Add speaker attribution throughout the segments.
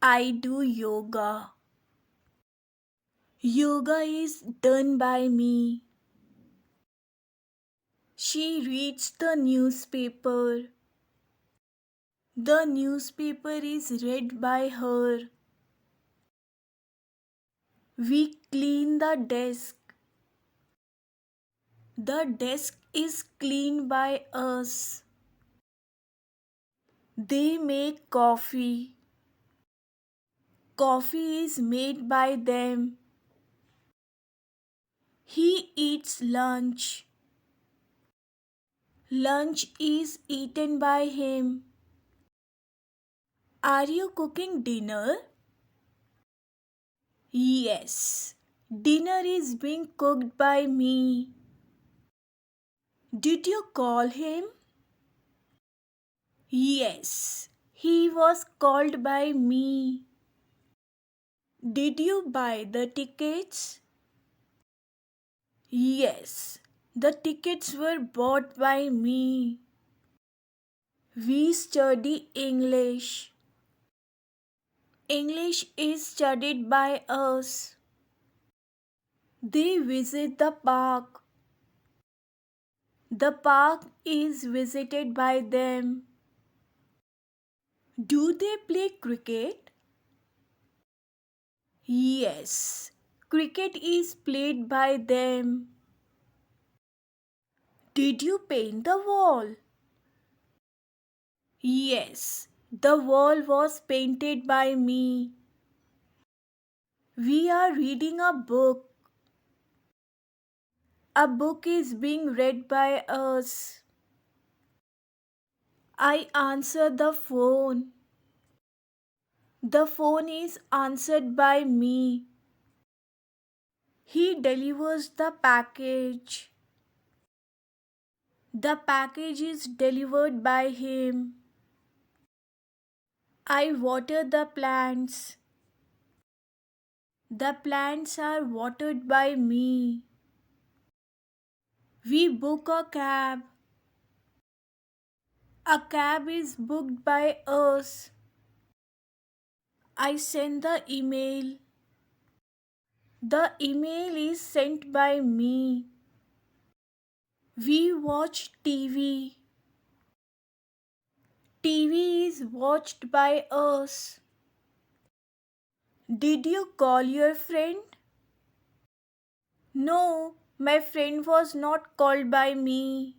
Speaker 1: I do yoga. Yoga is done by me. She reads the newspaper. The newspaper is read by her. We clean the desk. The desk is cleaned by us. They make coffee. Coffee is made by them. He eats lunch. Lunch is eaten by him. Are you cooking dinner? Yes. Dinner is being cooked by me. Did you call him? Yes. He was called by me. Did you buy the tickets? Yes. The tickets were bought by me. We study English. English is studied by us. They visit the park. The park is visited by them. Do they play cricket? Yes. Cricket is played by them. Did you paint the wall? Yes. The wall was painted by me. We are reading a book. A book is being read by us. I answer the phone. The phone is answered by me. He delivers the package. The package is delivered by him. I water the plants. The plants are watered by me. We book a cab. A cab is booked by us. I send the email. The email is sent by me. We watch TV. TV is watched by us. Did you call your friend? No, my friend was not called by me.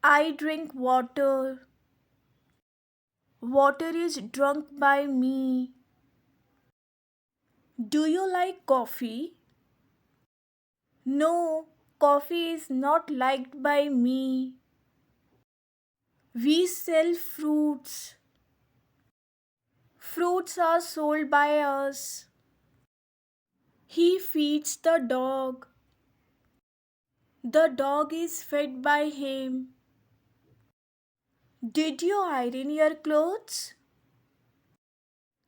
Speaker 1: I drink water. Water is drunk by me. Do you like coffee? No, coffee is not liked by me. We sell fruits. Fruits are sold by us. He feeds the dog. The dog is fed by him. Did you iron your clothes?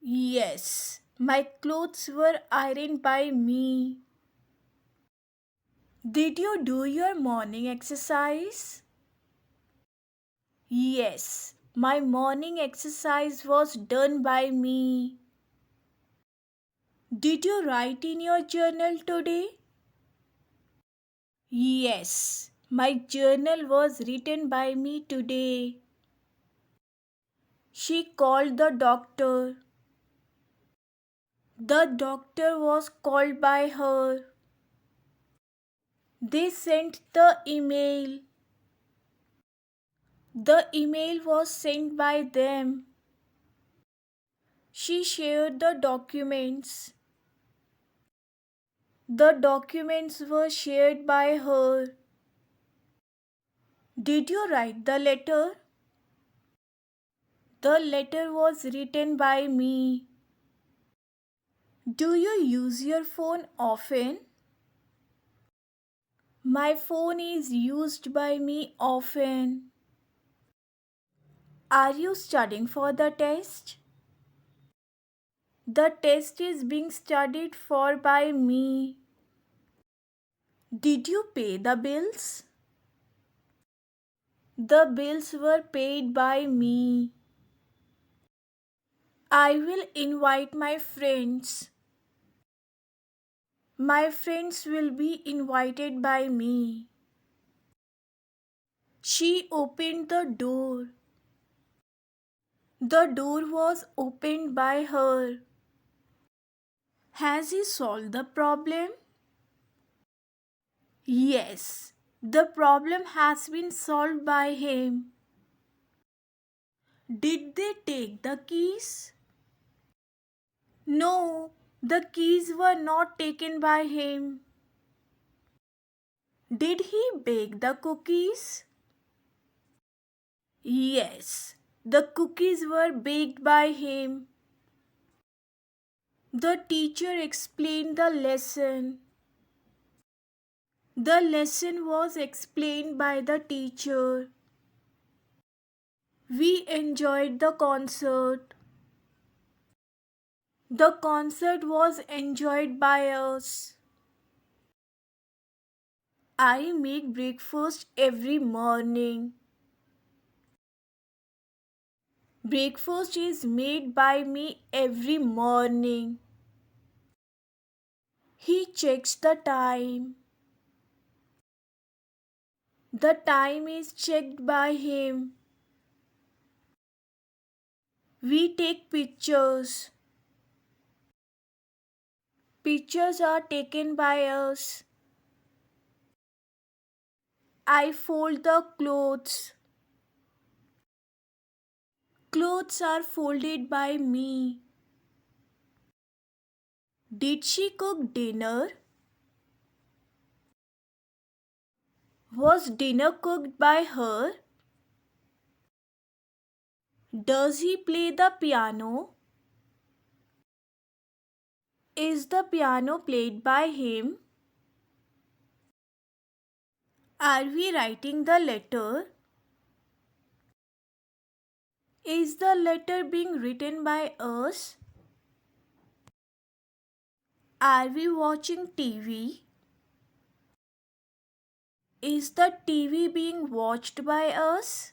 Speaker 1: Yes, my clothes were ironed by me. Did you do your morning exercise? Yes, my morning exercise was done by me. Did you write in your journal today? Yes, my journal was written by me today. She called the doctor. The doctor was called by her. They sent the email. The email was sent by them. She shared the documents. The documents were shared by her. Did you write the letter? The letter was written by me. Do you use your phone often? My phone is used by me often. Are you studying for the test? The test is being studied for by me. Did you pay the bills? The bills were paid by me. I will invite my friends. My friends will be invited by me. She opened the door. The door was opened by her. Has he solved the problem? Yes, the problem has been solved by him. Did they take the keys? No, the keys were not taken by him. Did he bake the cookies? Yes, the cookies were baked by him. The teacher explained the lesson. The lesson was explained by the teacher. We enjoyed the concert. The concert was enjoyed by us. I make breakfast every morning. Breakfast is made by me every morning. He checks the time. The time is checked by him. We take pictures. Pictures are taken by us. I fold the clothes. Clothes are folded by me. Did she cook dinner? Was dinner cooked by her? Does he play the piano? Is the piano played by him? Are we writing the letter? Is the letter being written by us? Are we watching TV? Is the TV being watched by us?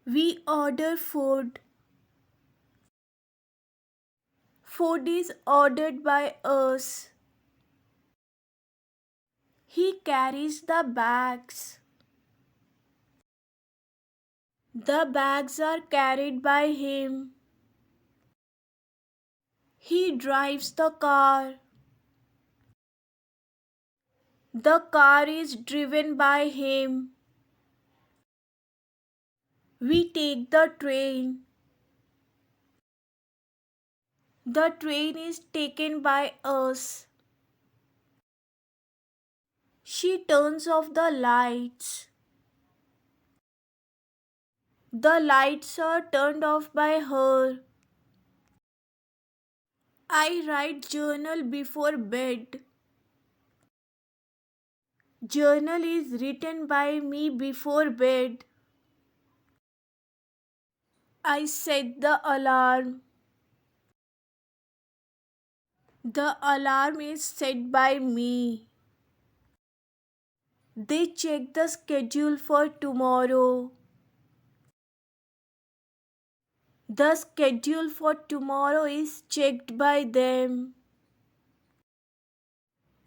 Speaker 1: We order food. Food is ordered by us. He carries the bags. The bags are carried by him. He drives the car. The car is driven by him. We take the train. The train is taken by us. She turns off the lights. The lights are turned off by her. I write journal before bed. Journal is written by me before bed. I set the alarm. The alarm is set by me. They check the schedule for tomorrow. The schedule for tomorrow is checked by them.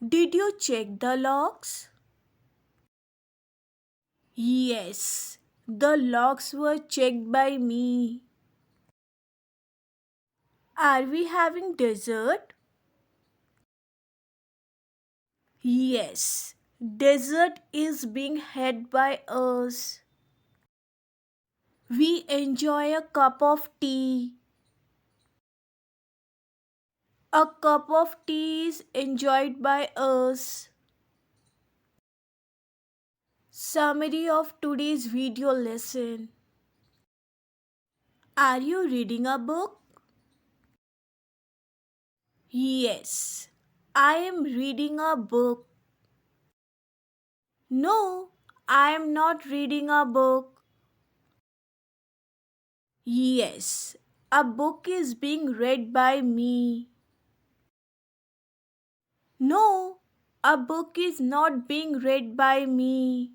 Speaker 1: Did you check the locks? Yes, the locks were checked by me. Are we having dessert? Yes, dessert is being had by us. We enjoy a cup of tea. A cup of tea is enjoyed by us. Summary of today's video lesson. Are you reading a book? Yes, I am reading a book. No, I am not reading a book. Yes, a book is being read by me. No, a book is not being read by me.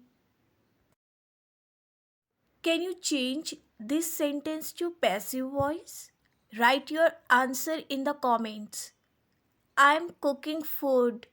Speaker 1: Can you change this sentence to passive voice? Write your answer in the comments. I'm cooking food.